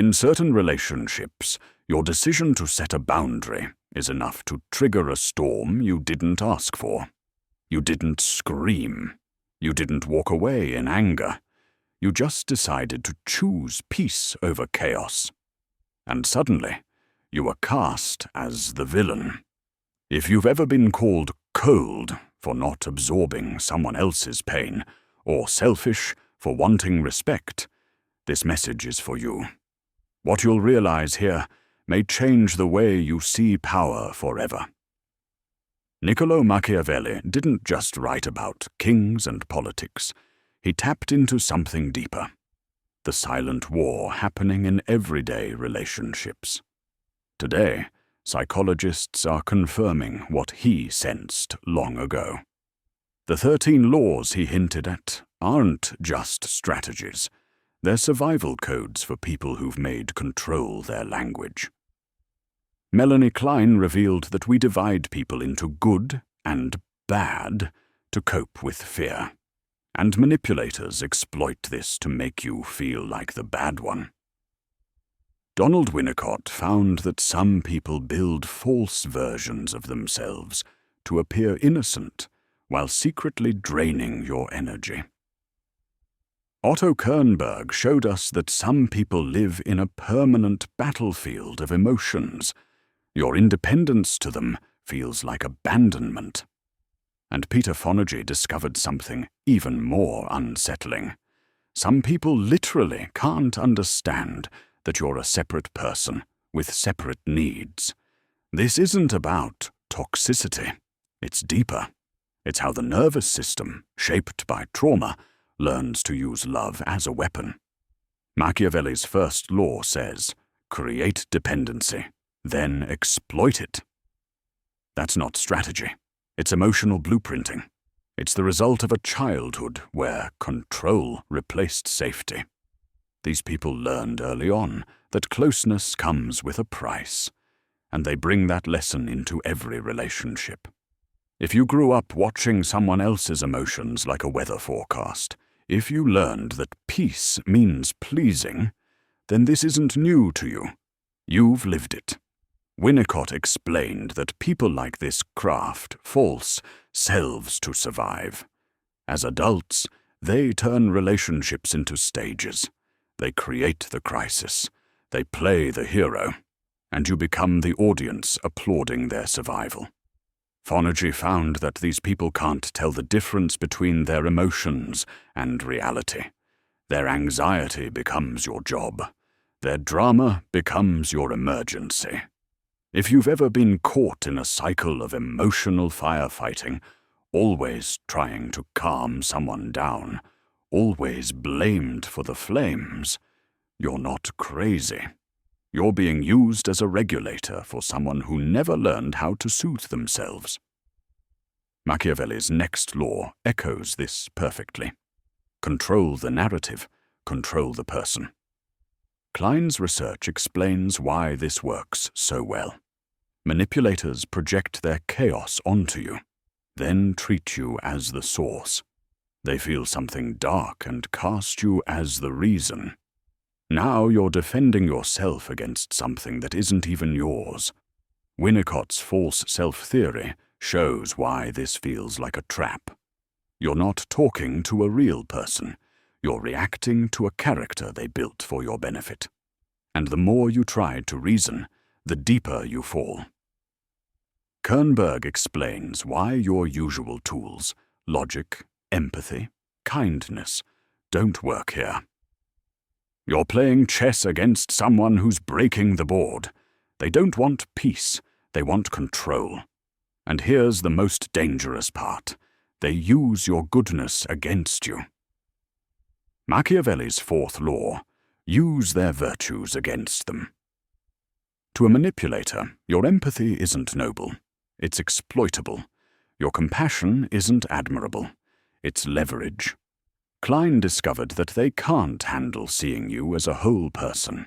In certain relationships, your decision to set a boundary is enough to trigger a storm you didn't ask for. You didn't scream. You didn't walk away in anger. You just decided to choose peace over chaos. And suddenly, you were cast as the villain. If you've ever been called cold for not absorbing someone else's pain, or selfish for wanting respect, this message is for you. What you'll realize here may change the way you see power forever. Niccolò Machiavelli didn't just write about kings and politics. He tapped into something deeper. The silent war happening in everyday relationships. Today, psychologists are confirming what he sensed long ago. The 13 laws he hinted at aren't just strategies. They're survival codes for people who've made control their language. Melanie Klein revealed that we divide people into good and bad to cope with fear. And manipulators exploit this to make you feel like the bad one. Donald Winnicott found that some people build false versions of themselves to appear innocent while secretly draining your energy. Otto Kernberg showed us that some people live in a permanent battlefield of emotions. Your independence to them feels like abandonment. And Peter Fonagy discovered something even more unsettling. Some people literally can't understand that you're a separate person with separate needs. This isn't about toxicity. It's deeper. It's how the nervous system, shaped by trauma, learns to use love as a weapon. Machiavelli's first law says, create dependency, then exploit it. That's not strategy. It's emotional blueprinting. It's the result of a childhood where control replaced safety. These people learned early on that closeness comes with a price, and they bring that lesson into every relationship. If you grew up watching someone else's emotions like a weather forecast, if you learned that peace means pleasing, then this isn't new to you. You've lived it. Winnicott explained that people like this craft false selves to survive. As adults, they turn relationships into stages. They create the crisis. They play the hero. And you become the audience applauding their survival. Fonagy found that these people can't tell the difference between their emotions and reality. Their anxiety becomes your job. Their drama becomes your emergency. If you've ever been caught in a cycle of emotional firefighting, always trying to calm someone down, always blamed for the flames, you're not crazy. You're being used as a regulator for someone who never learned how to soothe themselves. Machiavelli's next law echoes this perfectly. Control the narrative, control the person. Klein's research explains why this works so well. Manipulators project their chaos onto you, then treat you as the source. They feel something dark and cast you as the reason. Now you're defending yourself against something that isn't even yours. Winnicott's false self-theory shows why this feels like a trap. You're not talking to a real person. You're reacting to a character they built for your benefit. And the more you try to reason, the deeper you fall. Kernberg explains why your usual tools, logic, empathy, kindness, don't work here. You're playing chess against someone who's breaking the board. They don't want peace, they want control. And here's the most dangerous part. They use your goodness against you. Machiavelli's fourth law: use their virtues against them. To a manipulator, your empathy isn't noble. It's exploitable. Your compassion isn't admirable. It's leverage. Klein discovered that they can't handle seeing you as a whole person.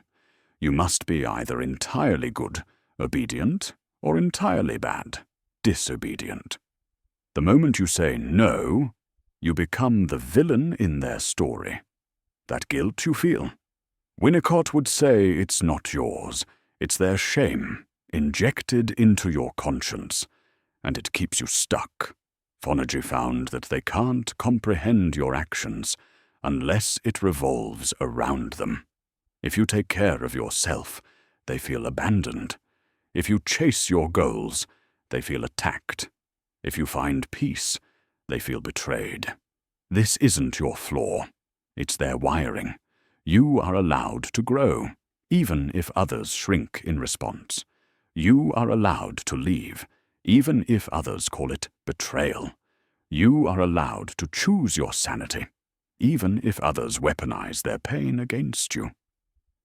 You must be either entirely good, obedient, or entirely bad, disobedient. The moment you say no, you become the villain in their story. That guilt you feel, Winnicott would say it's not yours, it's their shame, injected into your conscience, and it keeps you stuck. Fonergy found that they can't comprehend your actions unless it revolves around them. If you take care of yourself, they feel abandoned. If you chase your goals, they feel attacked. If you find peace, they feel betrayed. This isn't your flaw. It's their wiring. You are allowed to grow, even if others shrink in response. You are allowed to leave, even if others call it betrayal. You are allowed to choose your sanity, even if others weaponize their pain against you.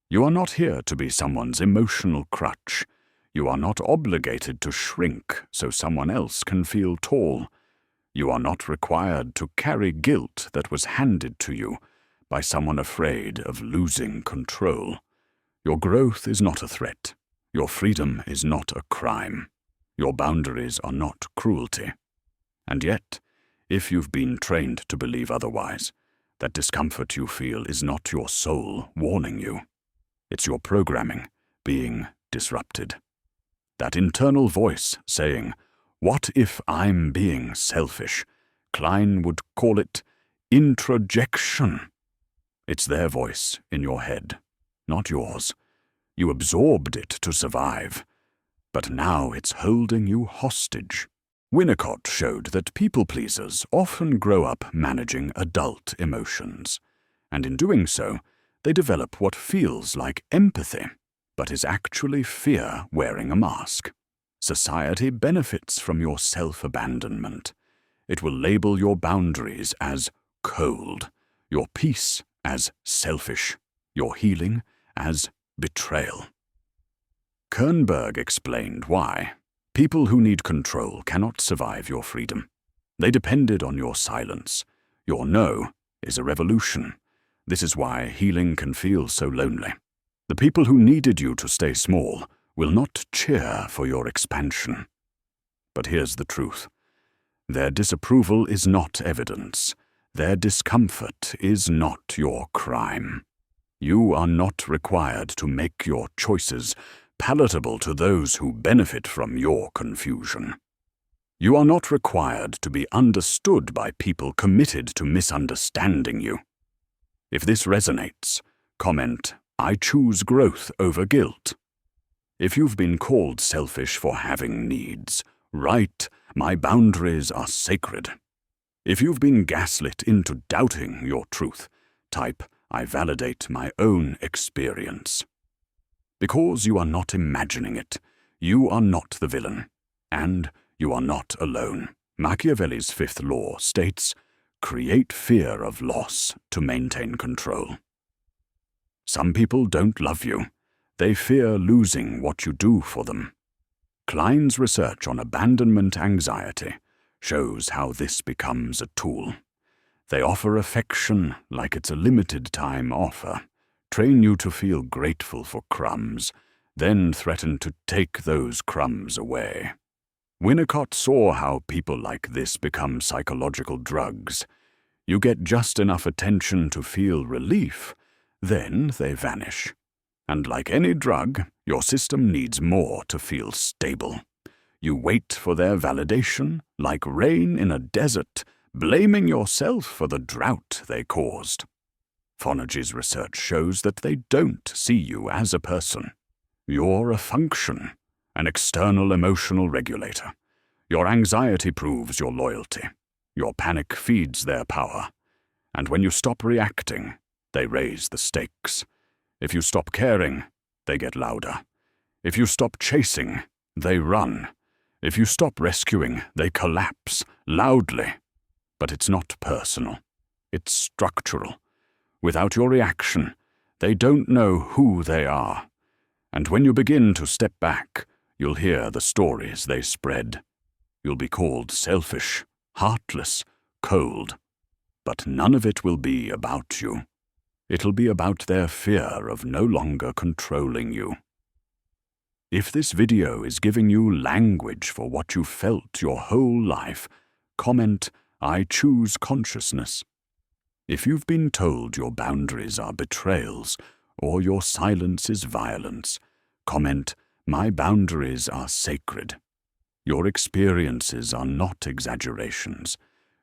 You are not here to be someone's emotional crutch. You are not obligated to shrink so someone else can feel tall. You are not required to carry guilt that was handed to you by someone afraid of losing control. Your growth is not a threat. Your freedom is not a crime. Your boundaries are not cruelty. And yet, if you've been trained to believe otherwise, that discomfort you feel is not your soul warning you. It's your programming being disrupted. That internal voice saying, "What if I'm being selfish?" Klein would call it introjection. It's their voice in your head, not yours. You absorbed it to survive, but now it's holding you hostage. Winnicott showed that people-pleasers often grow up managing adult emotions, and in doing so, they develop what feels like empathy, but is actually fear wearing a mask. Society benefits from your self-abandonment. It will label your boundaries as cold, your peace as selfish, your healing as betrayal. Kernberg explained why. People who need control cannot survive your freedom. They depended on your silence. Your no is a revolution. This is why healing can feel so lonely. The people who needed you to stay small will not cheer for your expansion. But here's the truth. Their disapproval is not evidence. Their discomfort is not your crime. You are not required to make your choices palatable to those who benefit from your confusion. You are not required to be understood by people committed to misunderstanding you. If this resonates, comment, "I choose growth over guilt." If you've been called selfish for having needs, write, "My boundaries are sacred." If you've been gaslit into doubting your truth, type, "I validate my own experience." Because you are not imagining it, you are not the villain, and you are not alone. Machiavelli's fifth law states, "Create fear of loss to maintain control." Some people don't love you. They fear losing what you do for them. Klein's research on abandonment anxiety shows how this becomes a tool. They offer affection like it's a limited-time offer, train you to feel grateful for crumbs, then threaten to take those crumbs away. Winnicott saw how people like this become psychological drugs. You get just enough attention to feel relief, then they vanish. And like any drug, your system needs more to feel stable. You wait for their validation, like rain in a desert, blaming yourself for the drought they caused. Fonergy's research shows that they don't see you as a person. You're a function, an external emotional regulator. Your anxiety proves your loyalty. Your panic feeds their power. And when you stop reacting, they raise the stakes. If you stop caring, they get louder. If you stop chasing, they run. If you stop rescuing, they collapse, loudly. But it's not personal. It's structural. Without your reaction, they don't know who they are. And when you begin to step back, you'll hear the stories they spread. You'll be called selfish, heartless, cold. But none of it will be about you. It'll be about their fear of no longer controlling you. If this video is giving you language for what you felt your whole life, comment, "I choose consciousness." If you've been told your boundaries are betrayals, or your silence is violence. Comment, my boundaries are sacred. Your experiences are not exaggerations.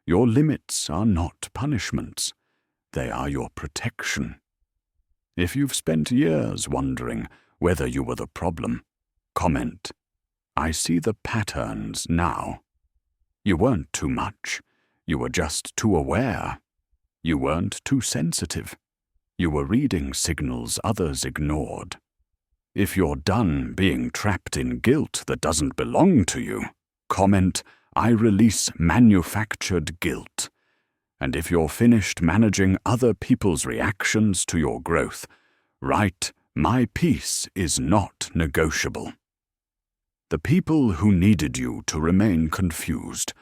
Your limits are not punishments. They are your protection. If you've spent years wondering whether you were the problem, comment, I see the patterns now. You weren't too much. You were just too aware. You weren't too sensitive. You were reading signals others ignored. If you're done being trapped in guilt that doesn't belong to you, comment, I release manufactured guilt. And if you're finished managing other people's reactions to your growth, write, my peace is not negotiable. The people who needed you to remain confused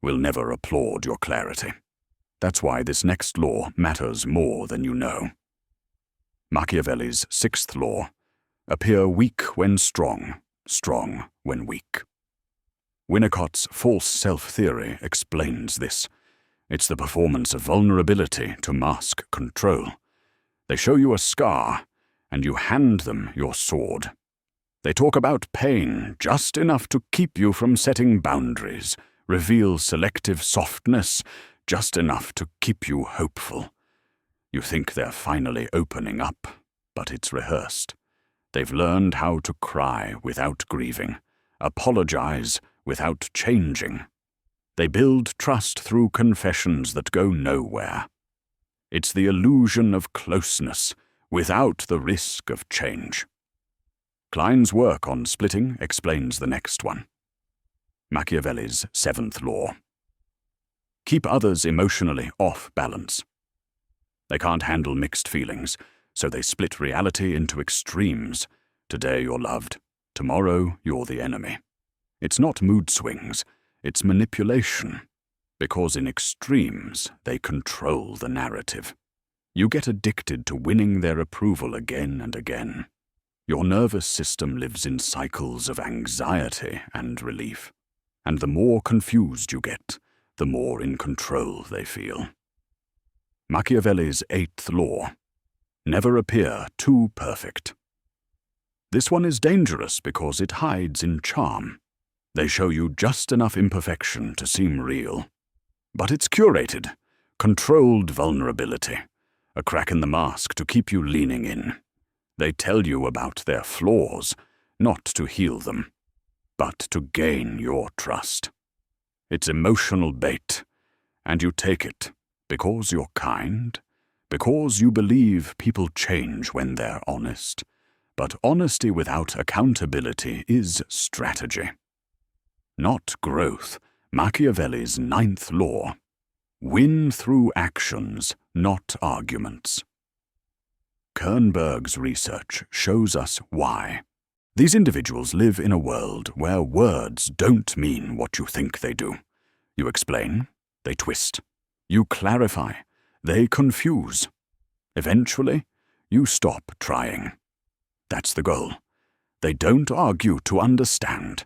will never applaud your clarity. That's why this next law matters more than you know. Machiavelli's sixth law: appear weak when strong, strong when weak. Winnicott's false self-theory explains this. It's the performance of vulnerability to mask control. They show you a scar, and you hand them your sword. They talk about pain just enough to keep you from setting boundaries, reveal selective softness just enough to keep you hopeful. You think they're finally opening up, but it's rehearsed. They've learned how to cry without grieving, apologize without changing. They build trust through confessions that go nowhere. It's the illusion of closeness without the risk of change. Klein's work on splitting explains the next one. Machiavelli's seventh law: keep others emotionally off balance. They can't handle mixed feelings, so they split reality into extremes. Today you're loved, tomorrow you're the enemy. It's not mood swings, it's manipulation, because in extremes they control the narrative. You get addicted to winning their approval again and again. Your nervous system lives in cycles of anxiety and relief, and the more confused you get, the more in control they feel. Machiavelli's eighth law: never appear too perfect. This one is dangerous because it hides in charm. They show you just enough imperfection to seem real. But it's curated, controlled vulnerability, a crack in the mask to keep you leaning in. They tell you about their flaws, not to heal them, but to gain your trust. It's emotional bait, and you take it because you're kind, because you believe people change when they're honest. But honesty without accountability is strategy, not growth. Machiavelli's ninth law: win through actions, not arguments. Kernberg's research shows us why. These individuals live in a world where words don't mean what you think they do. You explain, they twist. You clarify, they confuse. Eventually, you stop trying. That's the goal. They don't argue to understand.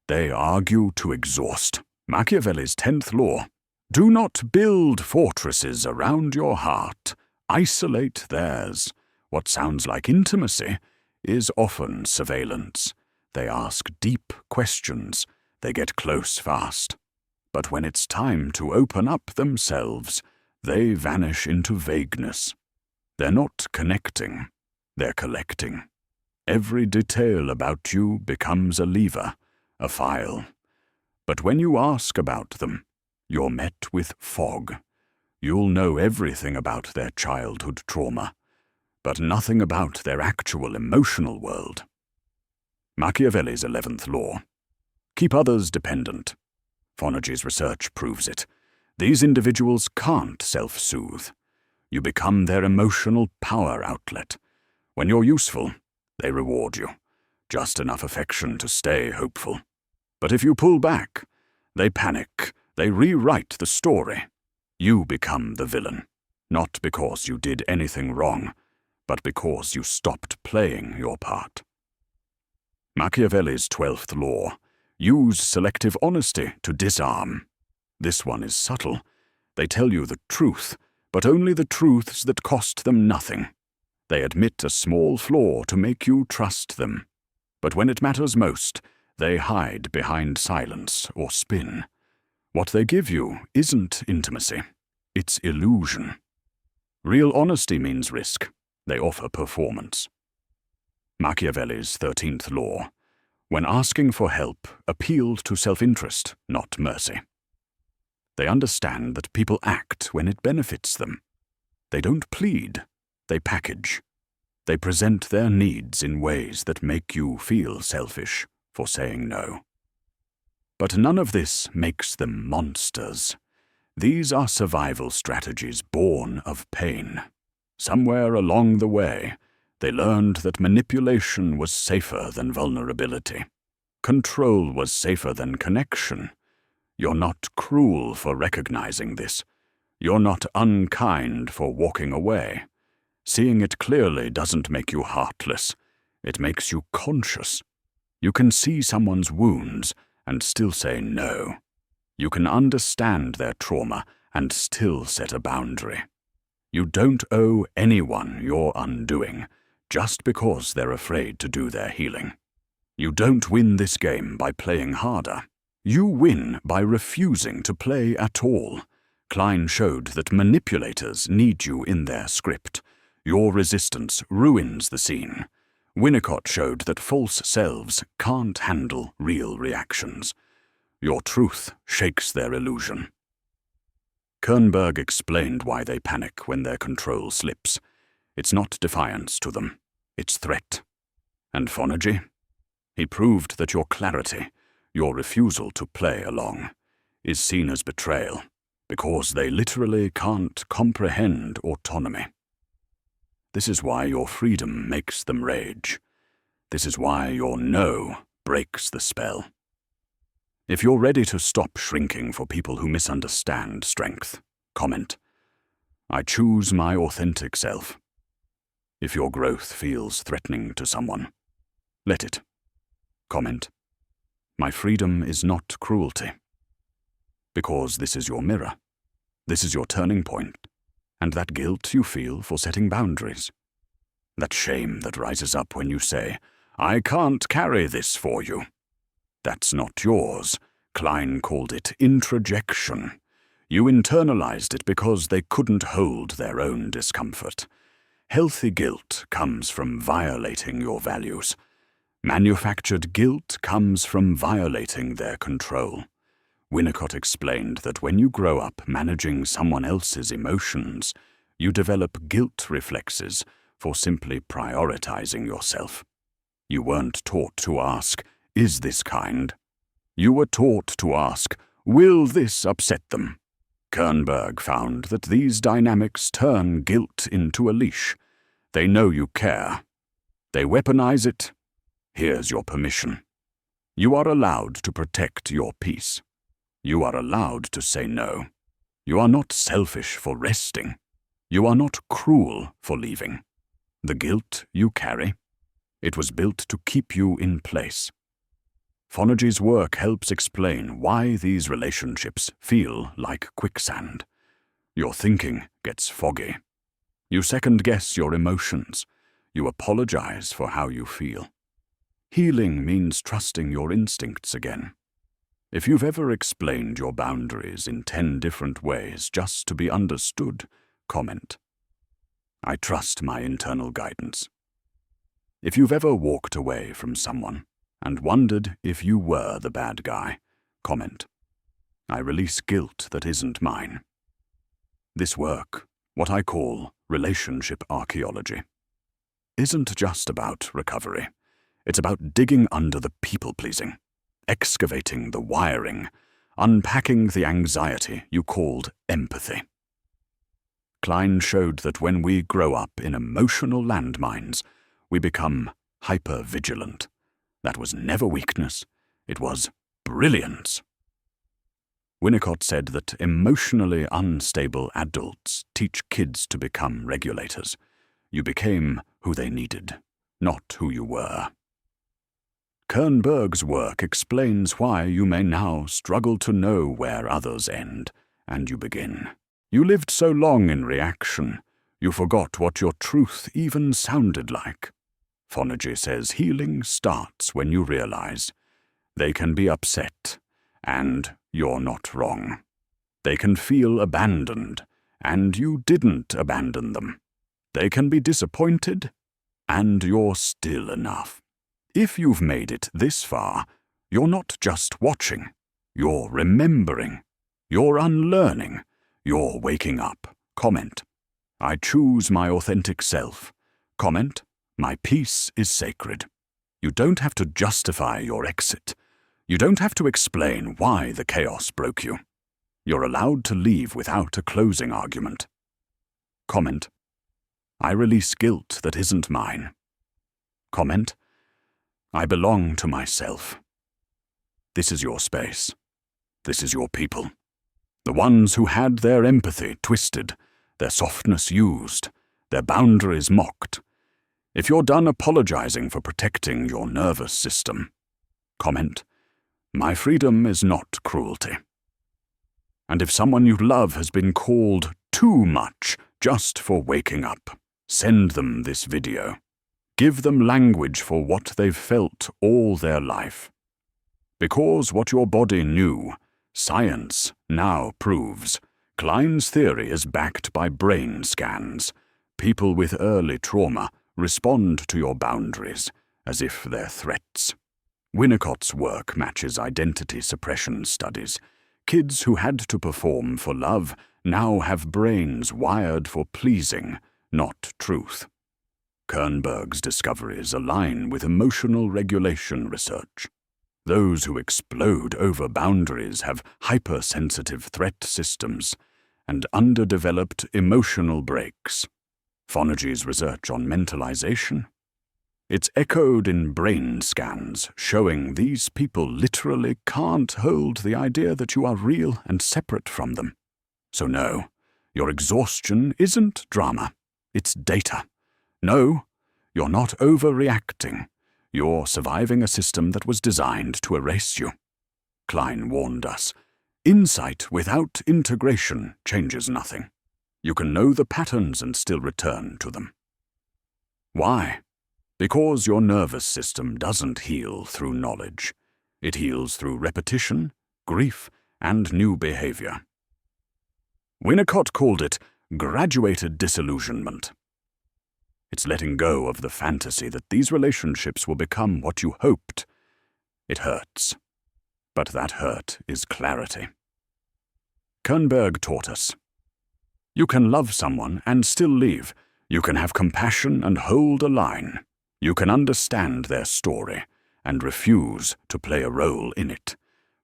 They argue to exhaust. Machiavelli's 10th law: do not build fortresses around your heart. Isolate theirs. What sounds like intimacy is often surveillance. They ask deep questions. They get close fast. But when it's time to open up themselves, they vanish into vagueness. They're not connecting. They're collecting. Every detail about you becomes a lever, a file. But when you ask about them, you're met with fog. You'll know everything about their childhood trauma, but nothing about their actual emotional world. Machiavelli's 11th law: keep others dependent. Fonagy's research proves it. These individuals can't self-soothe. You become their emotional power outlet. When you're useful, they reward you. Just enough affection to stay hopeful. But if you pull back, they panic. They rewrite the story. You become the villain, not because you did anything wrong, but because you stopped playing your part. Machiavelli's 12th law: use selective honesty to disarm. This one is subtle. They tell you the truth, but only the truths that cost them nothing. They admit a small flaw to make you trust them. But when it matters most, they hide behind silence or spin. What they give you isn't intimacy. It's illusion. Real honesty means risk. They offer performance. Machiavelli's 13th law, when asking for help, appealed to self-interest, not mercy. They understand that people act when it benefits them. They don't plead, they package. They present their needs in ways that make you feel selfish for saying no. But none of this makes them monsters. These are survival strategies born of pain. Somewhere along the way, they learned that manipulation was safer than vulnerability. Control was safer than connection. You're not cruel for recognizing this. You're not unkind for walking away. Seeing it clearly doesn't make you heartless. It makes you conscious. You can see someone's wounds and still say no. You can understand their trauma and still set a boundary. You don't owe anyone your undoing just because they're afraid to do their healing. You don't win this game by playing harder. You win by refusing to play at all. Klein showed that manipulators need you in their script. Your resistance ruins the scene. Winnicott showed that false selves can't handle real reactions. Your truth shakes their illusion. Kernberg explained why they panic when their control slips. It's not defiance to them, it's threat. And Fonergy? He proved that your clarity, your refusal to play along, is seen as betrayal, because they literally can't comprehend autonomy. This is why your freedom makes them rage. This is why your no breaks the spell. If you're ready to stop shrinking for people who misunderstand strength, comment, "I choose my authentic self." If your growth feels threatening to someone, let it. Comment, "My freedom is not cruelty." Because this is your mirror. This is your turning point. And that guilt you feel for setting boundaries. That shame that rises up when you say, "I can't carry this for you." That's not yours. Klein called it introjection. You internalized it because they couldn't hold their own discomfort. Healthy guilt comes from violating your values. Manufactured guilt comes from violating their control. Winnicott explained that when you grow up managing someone else's emotions, you develop guilt reflexes for simply prioritizing yourself. You weren't taught to ask, "Is this kind?" You were taught to ask, "Will this upset them?" Kernberg found that these dynamics turn guilt into a leash. They know you care. They weaponize it. Here's your permission. You are allowed to protect your peace. You are allowed to say no. You are not selfish for resting. You are not cruel for leaving. The guilt you carry, it was built to keep you in place. Fonergy's work helps explain why these relationships feel like quicksand. Your thinking gets foggy. You second-guess your emotions. You apologize for how you feel. Healing means trusting your instincts again. If you've ever explained your boundaries in 10 different ways just to be understood, comment, "I trust my internal guidance." If you've ever walked away from someone and wondered if you were the bad guy, comment, "I release guilt that isn't mine." This work, what I call relationship archaeology, isn't just about recovery. It's about digging under the people-pleasing, excavating the wiring, unpacking the anxiety you called empathy. Klein showed that when we grow up in emotional landmines, we become hyper-vigilant. That was never weakness, it was brilliance. Winnicott said that emotionally unstable adults teach kids to become regulators. You became who they needed, not who you were. Kernberg's work explains why you may now struggle to know where others end and you begin. You lived so long in reaction, You forgot what your truth even sounded like. Phonergy says healing starts when you realize they can be upset, and you're not wrong. They can feel abandoned, and you didn't abandon them. They can be disappointed, and you're still enough. If you've made it this far, you're not just watching. You're remembering. You're unlearning. You're waking up. Comment: I choose my authentic self. Comment: my peace is sacred. You don't have to justify your exit. You don't have to explain why the chaos broke you. You're allowed to leave without a closing argument. Comment: I release guilt that isn't mine. Comment: I belong to myself. This is your space. This is your people. The ones who had their empathy twisted, their softness used, their boundaries mocked. If you're done apologizing for protecting your nervous system, comment: my freedom is not cruelty. And if someone you love has been called too much just for waking up, send them this video. Give them language for what they've felt all their life. Because what your body knew, science now proves. Klein's theory is backed by brain scans. People with early trauma respond to your boundaries as if they're threats. Winnicott's work matches identity suppression studies. Kids who had to perform for love now have brains wired for pleasing, not truth. Kernberg's discoveries align with emotional regulation research. Those who explode over boundaries have hypersensitive threat systems and underdeveloped emotional brakes. Phonergy's research on mentalization? It's echoed in brain scans showing these people literally can't hold the idea that you are real and separate from them. So no, your exhaustion isn't drama, it's data. No, you're not overreacting. You're surviving a system that was designed to erase you. Klein warned us, insight without integration changes nothing. You can know the patterns and still return to them. Why? Because your nervous system doesn't heal through knowledge. It heals through repetition, grief, and new behavior. Winnicott called it graduated disillusionment. It's letting go of the fantasy that these relationships will become what you hoped. It hurts. But that hurt is clarity. Kernberg taught us. You can love someone and still leave. You can have compassion and hold a line. You can understand their story and refuse to play a role in it.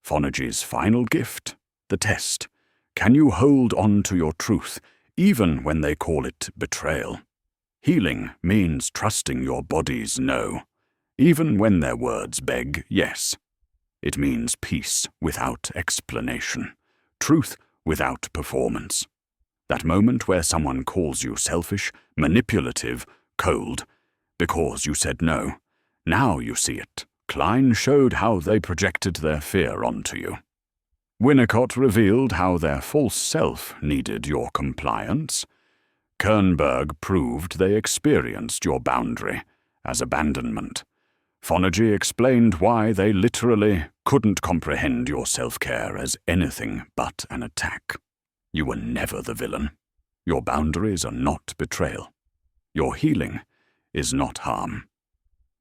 Phonergy's final gift, the test. Can you hold on to your truth, even when they call it betrayal? Healing means trusting your body's no, even when their words beg yes. It means peace without explanation, truth without performance. That moment where someone calls you selfish, manipulative, cold, because you said no. Now you see it. Klein showed how they projected their fear onto you. Winnicott revealed how their false self needed your compliance. Kernberg proved they experienced your boundary as abandonment. Phonergy explained why they literally couldn't comprehend your self-care as anything but an attack. You were never the villain. Your boundaries are not betrayal. Your healing is not harm.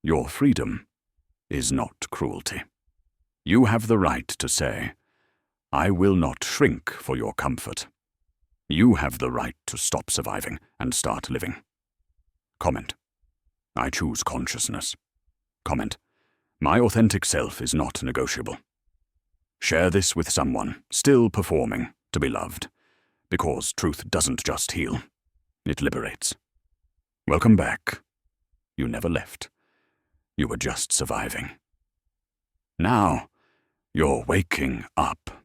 Your freedom is not cruelty. You have the right to say, I will not shrink for your comfort. You have the right to stop surviving and start living. Comment: I choose consciousness. Comment: my authentic self is not negotiable. Share this with someone still performing to be loved, because truth doesn't just heal, it liberates. Welcome back. You never left. You were just surviving. Now, you're waking up.